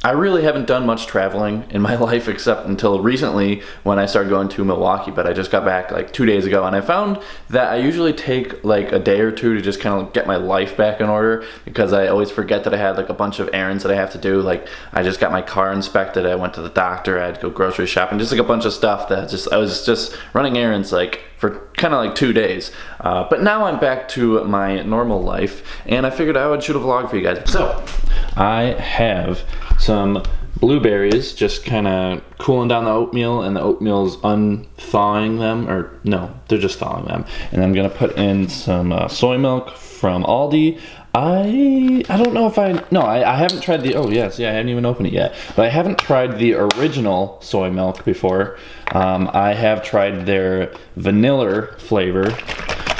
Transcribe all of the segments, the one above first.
I really haven't done much traveling in my life except until recently when I started going to Milwaukee, but I just got back like 2 days ago, and I found that I usually take like a day or two to just kind of get my life back in order because I always forget that I had like a bunch of errands that I have to do. Like I just got my car inspected, I went to the doctor, I had to go grocery shopping, just like a bunch of stuff that I was just running errands like for kind of like 2 days. But now I'm back to my normal life, and I figured I would shoot a vlog for you guys. So I have some blueberries just kind of cooling down the oatmeal, and the oatmeal's unthawing them, or no, they're just thawing them. And I'm gonna put in some soy milk from Aldi. I don't know if I haven't tried the, I haven't even opened it yet, but I haven't tried the original soy milk before. I have tried their vanilla flavor,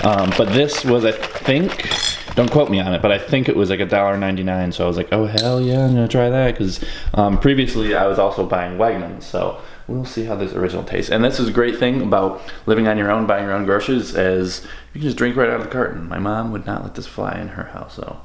but this was, I think, don't quote me on it, but I think it was like $1.99, so I was like, oh hell yeah, I'm gonna try that, because previously I was also buying Wegmans, so we'll see how this original tastes. And this is a great thing about living on your own, buying your own groceries, is you can just drink right out of the carton. My mom would not let this fly in her house, so.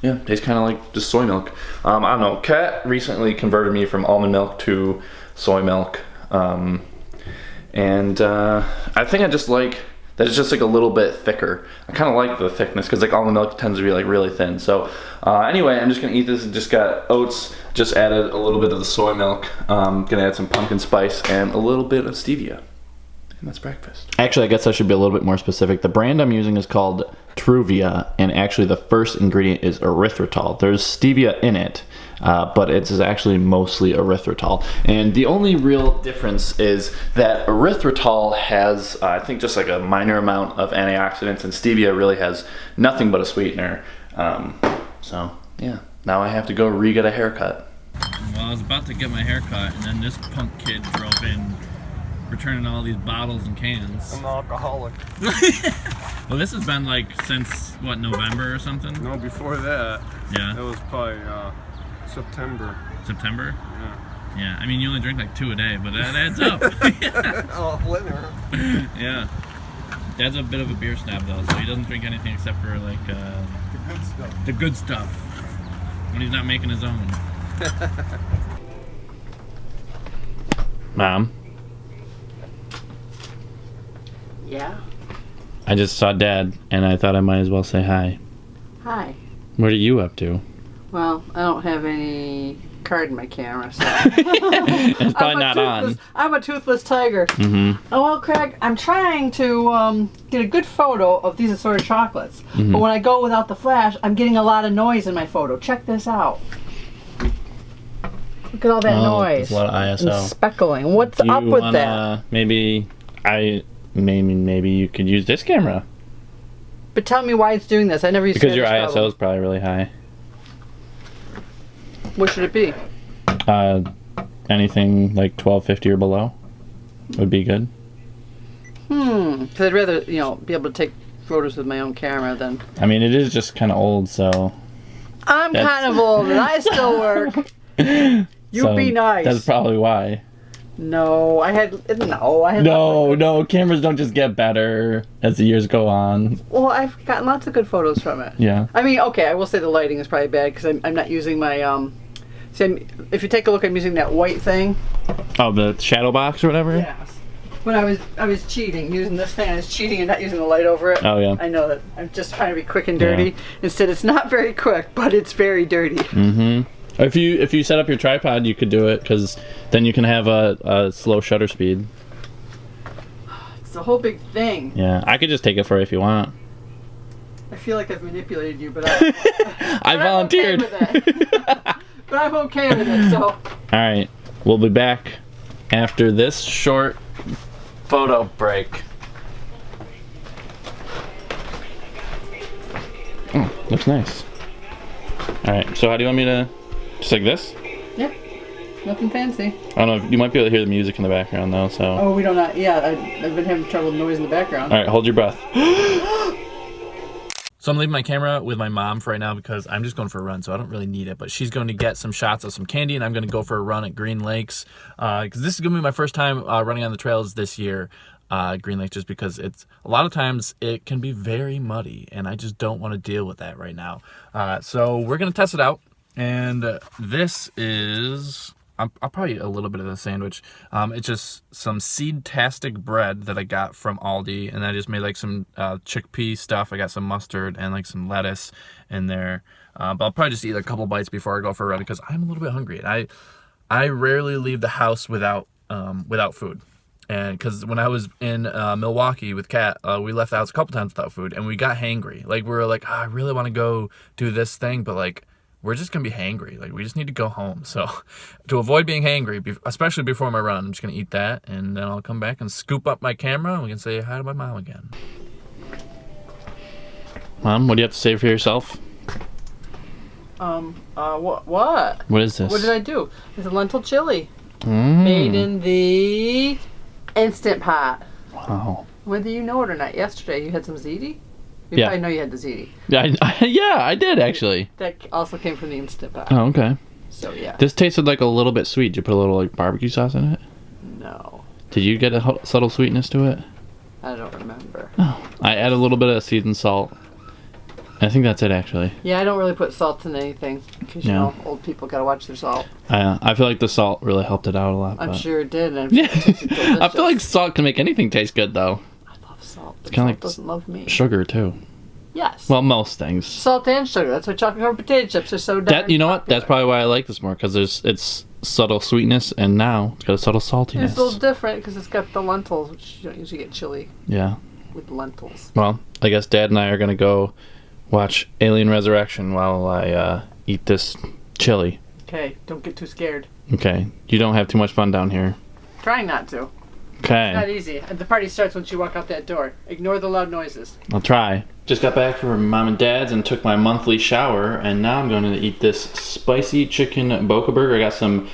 Yeah, tastes kind of like just soy milk. I don't know, Kat recently converted me from almond milk to soy milk. And I think I just like that it's just like a little bit thicker. I kind of like the thickness because like almond milk tends to be like really thin. So anyway, I'm just gonna eat this. And just got oats, just added a little bit of the soy milk. Gonna add some pumpkin spice and a little bit of stevia. And that's breakfast. Actually, I guess I should be a little bit more specific. The brand I'm using is called Truvia, and actually the first ingredient is erythritol. There's stevia in it, but it's actually mostly erythritol. And the only real difference is that erythritol has, I think, just like a minor amount of antioxidants, and stevia really has nothing but a sweetener. So, yeah, now I have to go re-get a haircut. Well, I was about to get my haircut, and then this punk kid drove in, returning all these bottles and cans. I'm an alcoholic. Well, this has been like since, what, November or something? No, before that. Yeah. It was probably September. September? Yeah. Yeah, I mean, you only drink like 2 a day, but that adds up. Oh, winter. Yeah. Dad's a bit of a beer snob, though, so he doesn't drink anything except for like The good stuff. the good stuff when he's not making his own. Mom, Yeah. I just saw Dad, and I thought I might as well say hi. Hi. What are you up to? Well, I don't have any card in my camera, so. It's probably not on. I'm a toothless tiger. Mm-hmm. Oh, well, Craig, I'm trying to get a good photo of these assorted chocolates. Mm-hmm. But when I go without the flash, I'm getting a lot of noise in my photo. Check this out. Look at all that noise. There's a lot of ISO. And speckling. What's Do you up with wanna, that? Maybe you could use this camera. But tell me why it's doing this. I never used to Because have your this ISO problem. is probably really high. What should it be? Anything like 1250 or below would be good. Because I'd rather, be able to take photos with my own camera than... I mean, it is just kind of old, so... I'm kind of old and I still work. So be nice. That's probably why. No, I had... No, cameras don't just get better as the years go on. Well, I've gotten lots of good photos from it. Yeah. I mean, okay, I will say the lighting is probably bad because I'm not using my... if you take a look, I'm using that white thing. Oh, the shadow box or whatever? Yes. When I was cheating, using this thing. I was cheating and not using the light over it. Oh, yeah. I know that. I'm just trying to be quick and dirty. Yeah. Instead, it's not very quick, but it's very dirty. Mm-hmm. If you set up your tripod, you could do it, because then you can have a slow shutter speed. It's a whole big thing. Yeah, I could just take it for you if you want. I feel like I've manipulated you, but I volunteered. I'm okay with it. But I'm okay with it, so. Alright, we'll be back after this short photo break. Oh, looks nice. Alright, so how do you want me to... Just like this? Yeah, nothing fancy. I don't know, you might be able to hear the music in the background though, so... Oh, we don't know. Yeah, I've been having trouble with noise in the background. Alright, hold your breath. So I'm leaving my camera with my mom for right now because I'm just going for a run, so I don't really need it. But she's going to get some shots of some candy, and I'm going to go for a run at Green Lakes because this is going to be my first time running on the trails this year. Green Lake, just because it's a lot of times it can be very muddy, and I just don't want to deal with that right now. So we're gonna test it out, and this is I'll probably eat a little bit of the sandwich. It's just some seed-tastic bread that I got from Aldi, and I just made like some chickpea stuff. I got some mustard and like some lettuce in there. But I'll probably just eat a couple bites before I go for a run because I'm a little bit hungry. And I rarely leave the house without food. And because when I was in Milwaukee with Kat, we left the house a couple times without food, and we got hangry. Like we were like, I really want to go do this thing, but like we're just gonna be hangry. Like we just need to go home. So to avoid being hangry, especially before my run, I'm just gonna eat that, and then I'll come back and scoop up my camera, and we can say hi to my mom again. Mom, what do you have to say for yourself? What? What is this? What did I do? It's a lentil chili. Made in the Instant Pot. Wow. Whether you know it or not, yesterday you had some ziti. You Yeah. probably know you had the ziti. Yeah, I did actually. That also came from the Instant Pot. Oh, okay. So yeah. This tasted like a little bit sweet. Did you put a little like barbecue sauce in it? No, Did you get a subtle sweetness to it? I don't remember. Oh. I add a little bit of seasoned salt. I think that's it actually. Yeah, I don't really put salt in anything because you know old people gotta watch their salt. I feel like the salt really helped it out a lot. I'm sure it did. And I'm sure it tasted delicious. I feel like salt can make anything taste good though. I love salt. But kinda salt like doesn't love me. Sugar too. Yes. Well, most things. Salt and sugar. That's why chocolate covered potato chips are so darn That you know what? popular. That's probably why I like this more because it's subtle sweetness and now it's got a subtle saltiness. It's a little different because it's got the lentils, which you don't usually get chili Yeah. with lentils. Well, I guess Dad and I are gonna go watch Alien Resurrection while I eat this chili. Okay, don't get too scared. Okay. You don't have too much fun down here. Trying not to. Not Okay. easy. The party starts once you walk out that door. Ignore the loud noises. I'll try. Just got back from Mom and Dad's and took my monthly shower, and now I'm going to eat this spicy chicken boca burger. I got some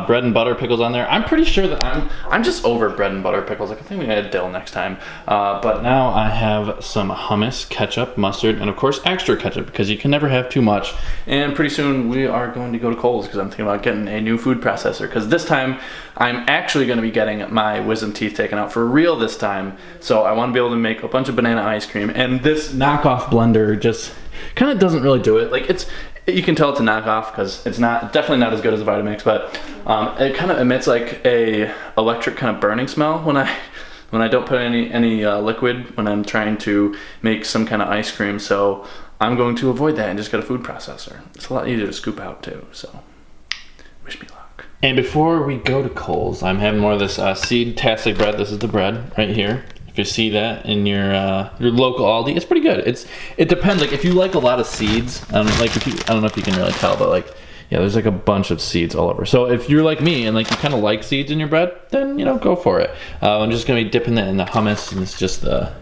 bread and butter pickles on there. I'm pretty sure that I'm just over bread and butter pickles. Like I think we add dill next time. But now I have some hummus, ketchup, mustard, and of course extra ketchup because you can never have too much. And pretty soon we are going to go to Kohl's because I'm thinking about getting a new food processor. Because this time I'm actually going to be getting my wisdom teeth taken out for real this time. So I want to be able to make a bunch of banana ice cream. And this knockoff blender just kind of doesn't really do it. Like you can tell it's a knockoff because it's definitely not as good as a Vitamix, but it kind of emits like a electric kind of burning smell when I don't put any liquid when I'm trying to make some kind of ice cream. So I'm going to avoid that and just get a food processor. It's a lot easier to scoop out too. So wish me luck. And before we go to Kohl's, I'm having more of this seed-tastic bread. This is the bread right here. If you see that in your local Aldi, it's pretty good. It depends. Like if you like a lot of seeds, I don't know if you can really tell, but like yeah, there's like a bunch of seeds all over. So if you're like me and like you kind of like seeds in your bread, then go for it. I'm just gonna be dipping that in the hummus, and it's just the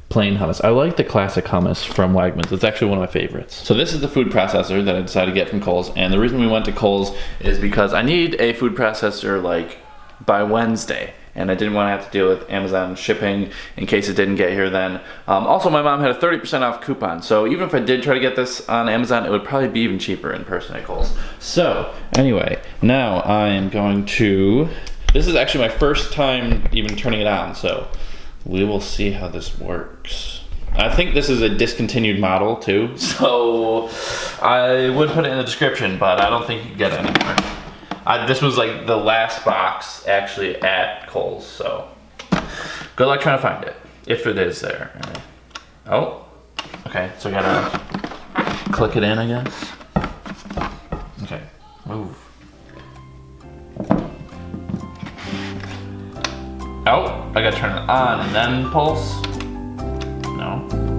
plain hummus. I like the classic hummus from Wegmans. It's actually one of my favorites. So this is the food processor that I decided to get from Kohl's, and the reason we went to Kohl's is because I need a food processor like by Wednesday. And I didn't want to have to deal with Amazon shipping in case it didn't get here then. Also, my mom had a 30% off coupon, so even if I did try to get this on Amazon, it would probably be even cheaper in person at Kohl's. So, anyway, now I am going to... This is actually my first time even turning it on, so we will see how this works. I think this is a discontinued model, too, so I would put it in the description, but I don't think you can get it anymore. This was like the last box actually at Kohl's, so good luck trying to find it, if it is there. Oh, okay, so I gotta click it in, I guess. Okay, move. Oh, I gotta turn it on and then pulse. No.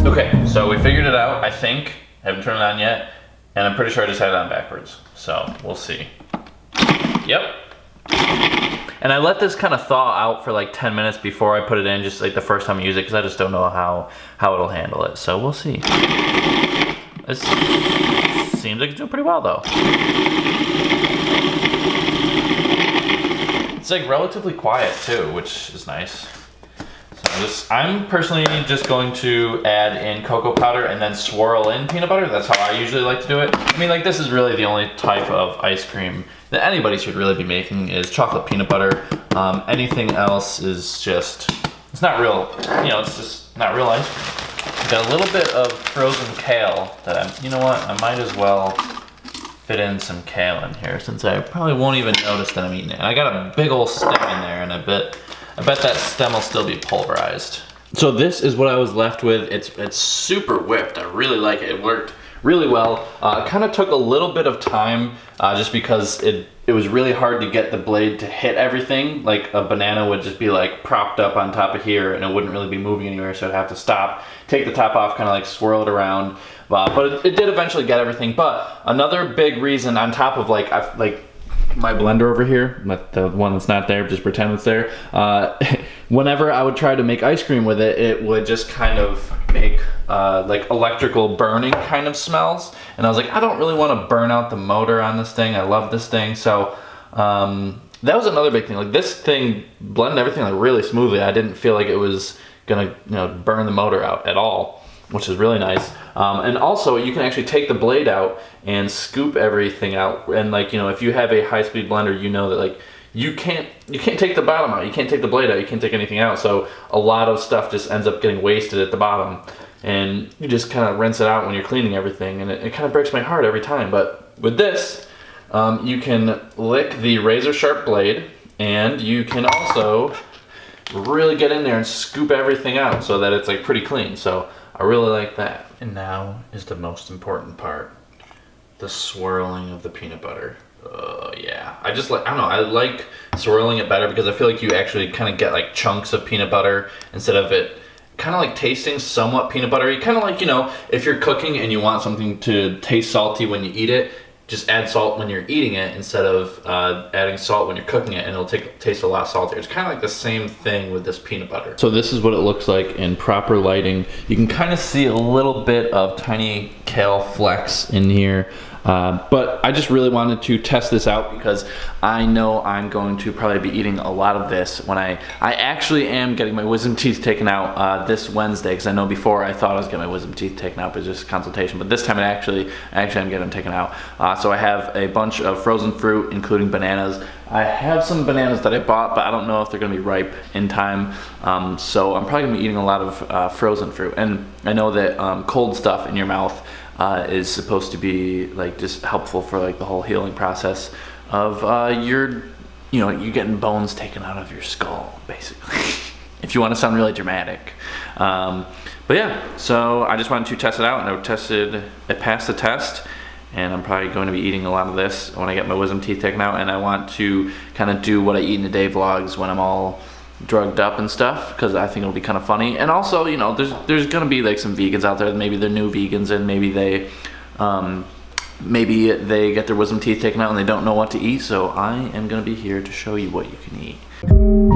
Okay, so we figured it out, I think. Haven't turned it on yet, and I'm pretty sure I just had it on backwards. So, we'll see. Yep. And I let this kind of thaw out for like 10 minutes before I put it in, just like the first time I use it, because I just don't know how it'll handle it. So, we'll see. This seems like it's doing pretty well, though. It's like relatively quiet too, which is nice. So I'm personally just going to add in cocoa powder and then swirl in peanut butter. That's how I usually like to do it. I mean, like, this is really the only type of ice cream that anybody should really be making is chocolate peanut butter. Anything else is just, it's not real, you know, it's just not real ice cream. Got a little bit of frozen kale that you know what, I might as well fit in some kale in here since I probably won't even notice that I'm eating it. And I got a big old stem in there, and I bet that stem will still be pulverized. So this is what I was left with. It's super whipped. I really like it. It worked really well. It kind of took a little bit of time just because it was really hard to get the blade to hit everything. Like a banana would just be like propped up on top of here and it wouldn't really be moving anywhere, so I'd have to stop, take the top off, kind of like swirl it around. But it did eventually get everything. But another big reason on top of like my blender over here, the one that's not there, just pretend it's there. Whenever I would try to make ice cream with it, it would just kind of make like electrical burning kind of smells. And I was like, I don't really want to burn out the motor on this thing. I love this thing. So that was another big thing. Like, this thing blended everything like really smoothly. I didn't feel like it was gonna, you know, burn the motor out at all, which is really nice. And also you can actually take the blade out and scoop everything out. And like, you know, if you have a high-speed blender, you know that like you can't take the bottom out, you can't take the blade out, you can't take anything out. So a lot of stuff just ends up getting wasted at the bottom. And you just kind of rinse it out when you're cleaning everything. And it kind of breaks my heart every time. But with this, you can lick the razor sharp blade, and you can also really get in there and scoop everything out so that it's like pretty clean. So I really like that. And now is the most important part, the swirling of the peanut butter. Yeah, I don't know, I like swirling it better because I feel like you actually kind of get like chunks of peanut butter instead of it kind of like tasting somewhat peanut buttery. Kind of like, you know, if you're cooking and you want something to taste salty when you eat it, just add salt when you're eating it instead of adding salt when you're cooking it, and it'll taste a lot saltier. It's kind of like the same thing with this peanut butter. So this is what it looks like in proper lighting. You can kind of see a little bit of tiny kale flecks in here. But I just really wanted to test this out because I know I'm going to probably be eating a lot of this when I actually am getting my wisdom teeth taken out this Wednesday, because I know before I thought I was getting my wisdom teeth taken out, but just consultation. But this time I actually am getting them taken out. So I have a bunch of frozen fruit, including bananas. I have some bananas that I bought, but I don't know if they're going to be ripe in time. So I'm probably going to be eating a lot of frozen fruit. And I know that cold stuff in your mouth is supposed to be like just helpful for like the whole healing process of you getting bones taken out of your skull, basically. If you want to sound really dramatic. But yeah, so I just wanted to test it out, and it passed the test, and I'm probably going to be eating a lot of this when I get my wisdom teeth taken out. And I want to kind of do what I eat in a day vlogs when I'm all drugged up and stuff, because I think it'll be kind of funny. And also, you know, there's gonna be like some vegans out there, maybe they're new vegans, and maybe they get their wisdom teeth taken out and they don't know what to eat. So I am gonna be here to show you what you can eat.